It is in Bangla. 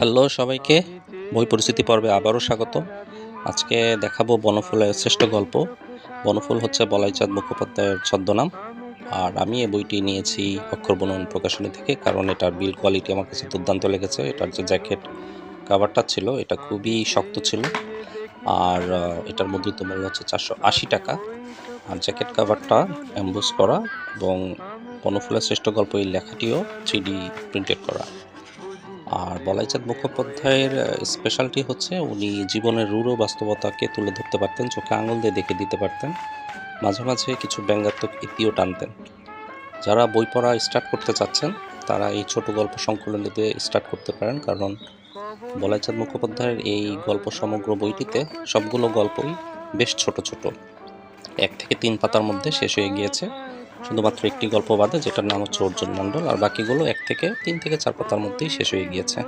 হ্যালো সবাইকে, বই পরিচিতি পর্বে আবারও স্বাগত। আজকে দেখাবো বনফুলের শ্রেষ্ঠ গল্প। বনফুল হচ্ছে বলাইচাঁদ মুখোপাধ্যায়ের ছদ্মনাম। আর আমি এই বইটি নিয়েছি অক্ষর বুনন প্রকাশনী থেকে, কারণ এটার বিল কোয়ালিটি আমার কাছে দুর্দান্ত লেগেছে। এটার যে জ্যাকেট কাভারটা ছিল এটা খুবই শক্ত ছিল, আর এটার মুদ্রিত মূল্য হচ্ছে 480 টাকা। আর জ্যাকেট কাভারটা এমবোস করা, এবং বনফুলের শ্রেষ্ঠ গল্প এই লেখাটিও 3D প্রিন্টেড করা। আর বলাইচাঁদ মুখোপাধ্যায়ের স্পেশালিটি হচ্ছে উনি জীবনের রূঢ় বাস্তবতাকে তুলে ধরতে পারতেন, চোখে আঙুল দিয়ে দেখে দিতে পারতেন, মাঝে মাঝে কিছু ব্যঙ্গাত্মক ইতিও টানতেন। যারা বই পড়া স্টার্ট করতে চাচ্ছেন তারা এই ছোট গল্প সংকলনটিতে স্টার্ট করতে পারেন, কারণ বলাইচাঁদ মুখোপাধ্যায়ের এই গল্প সমগ্র বইটিতে সবগুলো গল্পই বেশ ছোট ছোট, 1 থেকে 3 পাতার মধ্যে শেষ হয়ে গিয়েছে। শুধুমাত্র একটি গল্প বাদে, যেটার নাম হচ্ছে অর্জুন মণ্ডল, আর বাকিগুলো 1 থেকে 3 থেকে 4 পাতার মধ্যেই শেষ হয়ে গিয়েছে।